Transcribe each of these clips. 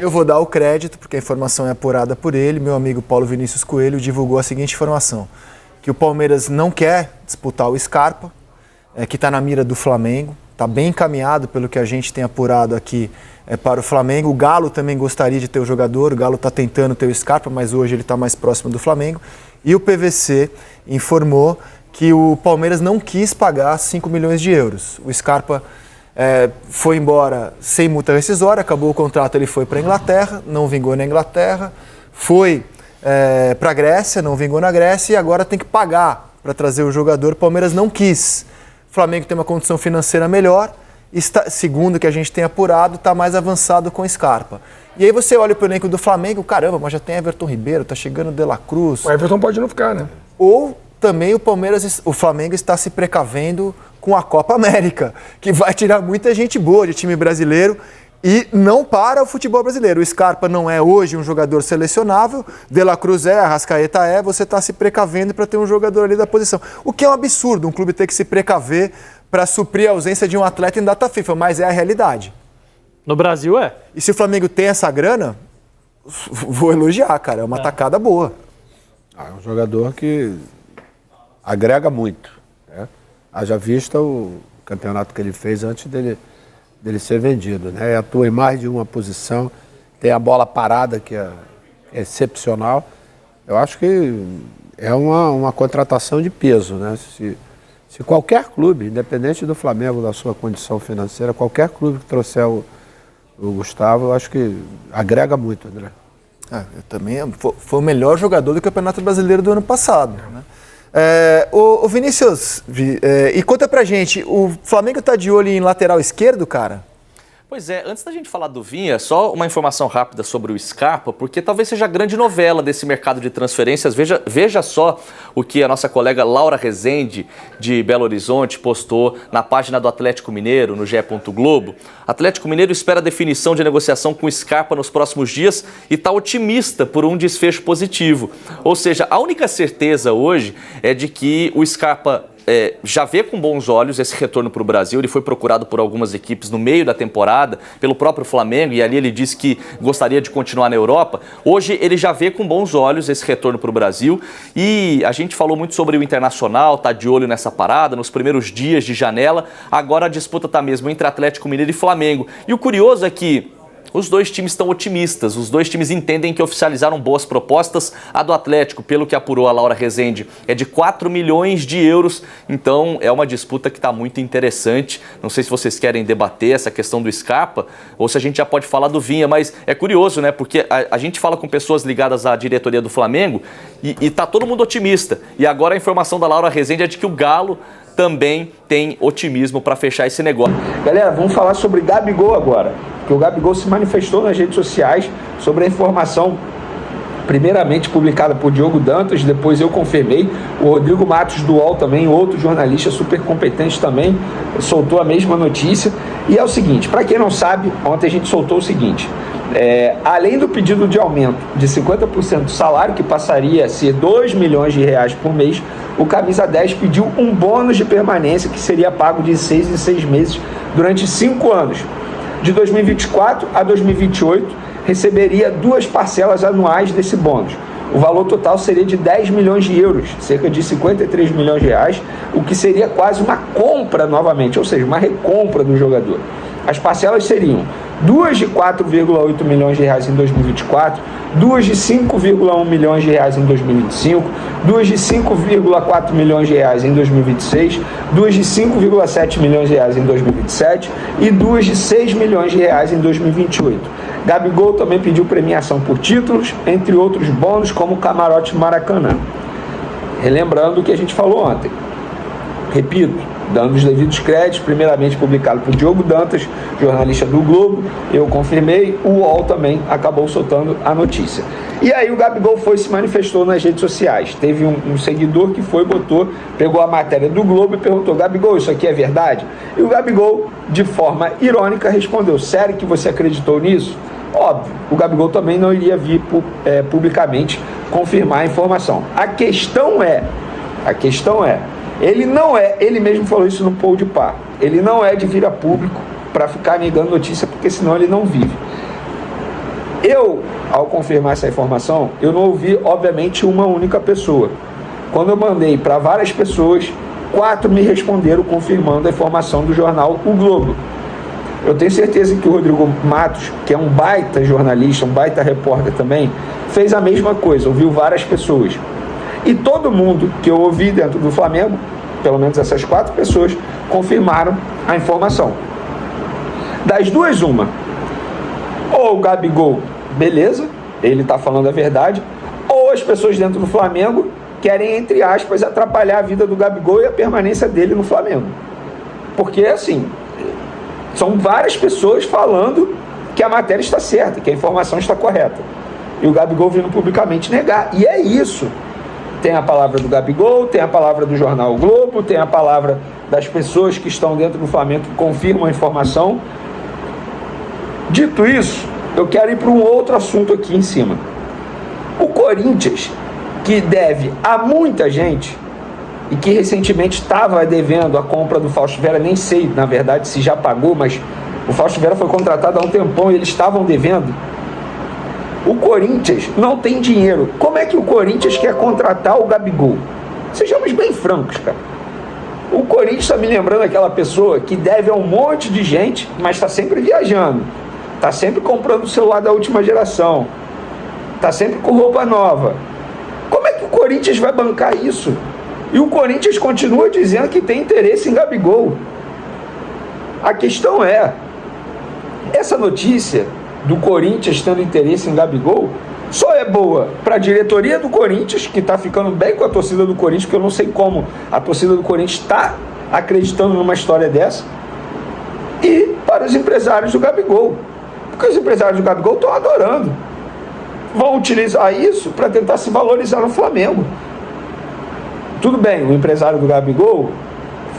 Eu vou dar o crédito, porque a informação é apurada por ele. Meu amigo Paulo Vinícius Coelho divulgou a seguinte informação, que o Palmeiras não quer disputar o Scarpa, que está na mira do Flamengo, está bem encaminhado pelo que a gente tem apurado aqui para o Flamengo. O Galo também gostaria de ter o jogador, o Galo está tentando ter o Scarpa, mas hoje ele está mais próximo do Flamengo. E o PVC informou que o Palmeiras não quis pagar 5 milhões de euros. O Scarpa foi embora sem multa rescisória, acabou o contrato, ele foi para a Inglaterra, não vingou na Inglaterra, foi para a Grécia, não vingou na Grécia e agora tem que pagar para trazer o jogador. O Palmeiras não quis. O Flamengo tem uma condição financeira melhor, segundo o que a gente tem apurado, está mais avançado com o Scarpa. E aí você olha para o elenco do Flamengo, caramba, mas já tem Everton Ribeiro, está chegando o De La Cruz. O Everton pode não ficar, né? Ou também o Flamengo está se precavendo com a Copa América, que vai tirar muita gente boa de time brasileiro e não para o futebol brasileiro. O Scarpa não é hoje um jogador selecionável, De La Cruz Arrascaeta você está se precavendo para ter um jogador ali da posição. O que é um absurdo, um clube ter que se precaver para suprir a ausência de um atleta em data FIFA, mas é a realidade. No Brasil é. E se o Flamengo tem essa grana, vou elogiar, cara, é uma tacada boa. É um jogador que agrega muito, né? Haja vista o campeonato que ele fez antes dele ser vendido, né? Atua em mais de uma posição, tem a bola parada, que é excepcional. Eu acho que é uma contratação de peso, né? Se qualquer clube, independente do Flamengo, da sua condição financeira, qualquer clube que trouxer o Gustavo, eu acho que agrega muito, André. Eu também foi o melhor jogador do Campeonato Brasileiro do ano passado, né? O Vinícius, e conta pra gente, o Flamengo tá de olho em lateral esquerdo, cara? Pois é, antes da gente falar do Vinha, só uma informação rápida sobre o Scarpa, porque talvez seja a grande novela desse mercado de transferências. Veja só o que a nossa colega Laura Rezende, de Belo Horizonte, postou na página do Atlético Mineiro, no GE. Globo. Atlético Mineiro espera a definição de negociação com o Scarpa nos próximos dias e está otimista por um desfecho positivo. Ou seja, a única certeza hoje é de que o Scarpa já vê com bons olhos esse retorno para o Brasil. Ele foi procurado por algumas equipes no meio da temporada, pelo próprio Flamengo, e ali ele disse que gostaria de continuar na Europa. Hoje ele já vê com bons olhos esse retorno para o Brasil, e a gente falou muito sobre o Internacional, está de olho nessa parada, nos primeiros dias de janela. Agora a disputa está mesmo entre Atlético Mineiro e Flamengo. E o curioso é que os dois times estão otimistas, os dois times entendem que oficializaram boas propostas. A do Atlético, pelo que apurou a Laura Rezende, é de 4 milhões de euros, então é uma disputa que está muito interessante. Não sei se vocês querem debater essa questão do Scarpa, ou se a gente já pode falar do Vinha, mas é curioso, né? Porque a gente fala com pessoas ligadas à diretoria do Flamengo e tá todo mundo otimista. E agora a informação da Laura Rezende é de que o Galo também tem otimismo para fechar esse negócio. Galera, vamos falar sobre Gabigol agora, porque o Gabigol se manifestou nas redes sociais sobre a informação primeiramente publicada por Diogo Dantas, depois eu confirmei, o Rodrigo Matos do UOL também, outro jornalista super competente também, soltou a mesma notícia. E é o seguinte, para quem não sabe, ontem a gente soltou o seguinte, além do pedido de aumento de 50% do salário, que passaria a ser 2 milhões de reais por mês, o Camisa 10 pediu um bônus de permanência que seria pago de 6 em 6 meses durante 5 anos. De 2024 a 2028, receberia 2 parcelas anuais desse bônus. O valor total seria de 10 milhões de euros, cerca de 53 milhões de reais, o que seria quase uma compra novamente, ou seja, uma recompra do jogador. As parcelas seriam 2 de 4,8 milhões de reais em 2024, 2 de 5,1 milhões de reais em 2025, 2 de 5,4 milhões de reais em 2026, 2 de 5,7 milhões de reais em 2027 e 2 de 6 milhões de reais em 2028. Gabigol também pediu premiação por títulos, entre outros bônus como o camarote Maracanã. Relembrando o que a gente falou ontem. Repito, dando os devidos créditos, primeiramente publicado por Diogo Dantas, jornalista do Globo, eu confirmei, o UOL também acabou soltando a notícia. E aí o Gabigol se manifestou nas redes sociais. Teve um seguidor que pegou a matéria do Globo e perguntou: Gabigol, isso aqui é verdade? E o Gabigol, de forma irônica, respondeu: sério que você acreditou nisso? Óbvio, o Gabigol também não iria vir publicamente confirmar a informação. A questão é, ele mesmo falou isso no Pôr de Par, ele não é de vir a público para ficar negando notícia, porque senão ele não vive. Eu, ao confirmar essa informação, eu não ouvi, obviamente, uma única pessoa. Quando eu mandei para várias pessoas, 4 me responderam confirmando a informação do jornal O Globo. Eu tenho certeza que o Rodrigo Matos, que é um baita jornalista, um baita repórter também, fez a mesma coisa, ouviu várias pessoas. E todo mundo que eu ouvi dentro do Flamengo, pelo menos essas 4 pessoas, confirmaram a informação. Das duas, uma. Ou o Gabigol, beleza, ele está falando a verdade, ou as pessoas dentro do Flamengo querem, entre aspas, atrapalhar a vida do Gabigol e a permanência dele no Flamengo. Porque, assim, são várias pessoas falando que a matéria está certa, que a informação está correta. E o Gabigol vindo publicamente negar. E é isso. Tem a palavra do Gabigol, tem a palavra do jornal o Globo, tem a palavra das pessoas que estão dentro do Flamengo que confirmam a informação. Dito isso, eu quero ir para um outro assunto aqui em cima. O Corinthians, que deve a muita gente e que recentemente estava devendo a compra do Fausto Vera, nem sei, na verdade, se já pagou, mas o Fausto Vera foi contratado há um tempão e eles estavam devendo. O Corinthians não tem dinheiro. Como é que o Corinthians quer contratar o Gabigol? Sejamos bem francos, cara. O Corinthians está me lembrando aquela pessoa que deve a um monte de gente, mas está sempre viajando. Está sempre comprando o celular da última geração. Está sempre com roupa nova. Como é que o Corinthians vai bancar isso? E o Corinthians continua dizendo que tem interesse em Gabigol. A questão é, essa notícia do Corinthians tendo interesse em Gabigol só é boa para a diretoria do Corinthians, que está ficando bem com a torcida do Corinthians, porque eu não sei como a torcida do Corinthians está acreditando numa história dessa, e para os empresários do Gabigol. Porque os empresários do Gabigol estão adorando. Vão utilizar isso para tentar se valorizar no Flamengo. Tudo bem, o empresário do Gabigol,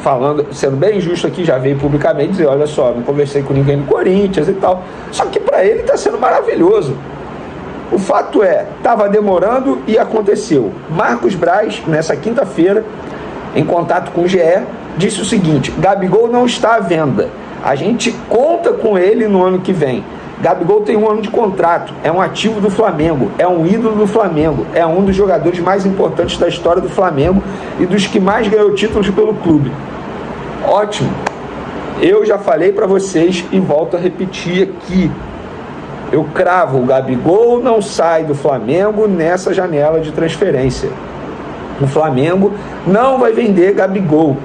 falando, sendo bem justo aqui, já veio publicamente dizer, olha só, não conversei com ninguém no Corinthians e tal. Só que para ele está sendo maravilhoso. O fato é, estava demorando e aconteceu. Marcos Braz, nessa quinta-feira, em contato com o GE, disse o seguinte: Gabigol não está à venda. A gente conta com ele no ano que vem. Gabigol tem 1 ano de contrato, é um ativo do Flamengo, é um ídolo do Flamengo, é um dos jogadores mais importantes da história do Flamengo e dos que mais ganhou títulos pelo clube. Ótimo. Eu já falei para vocês e volto a repetir aqui. Eu cravo, o Gabigol não sai do Flamengo nessa janela de transferência. O Flamengo não vai vender Gabigol.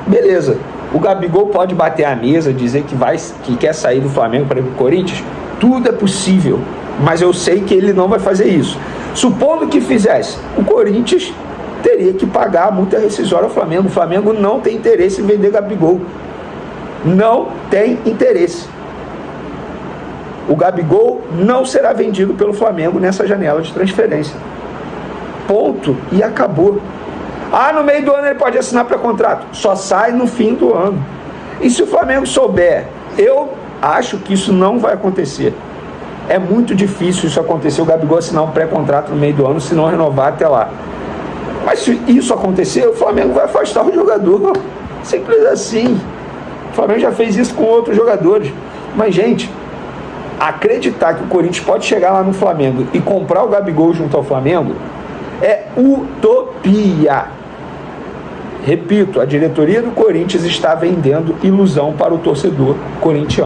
Beleza. O Gabigol pode bater a mesa, dizer que quer sair do Flamengo para ir para o Corinthians? Tudo é possível, mas eu sei que ele não vai fazer isso. Supondo que fizesse, o Corinthians teria que pagar a multa rescisória ao Flamengo. O Flamengo não tem interesse em vender Gabigol. Não tem interesse. O Gabigol não será vendido pelo Flamengo nessa janela de transferência. Ponto. E acabou. Ah, no meio do ano ele pode assinar pré-contrato. Só sai no fim do ano. E se o Flamengo souber, eu acho que isso não vai acontecer. É muito difícil isso acontecer, o Gabigol assinar um pré-contrato no meio do ano, se não renovar até lá. Mas se isso acontecer, o Flamengo vai afastar o jogador. Simples assim. O Flamengo já fez isso com outros jogadores. Mas, gente, acreditar que o Corinthians pode chegar lá no Flamengo e comprar o Gabigol junto ao Flamengo é utopia. Repito, a diretoria do Corinthians está vendendo ilusão para o torcedor corintiano.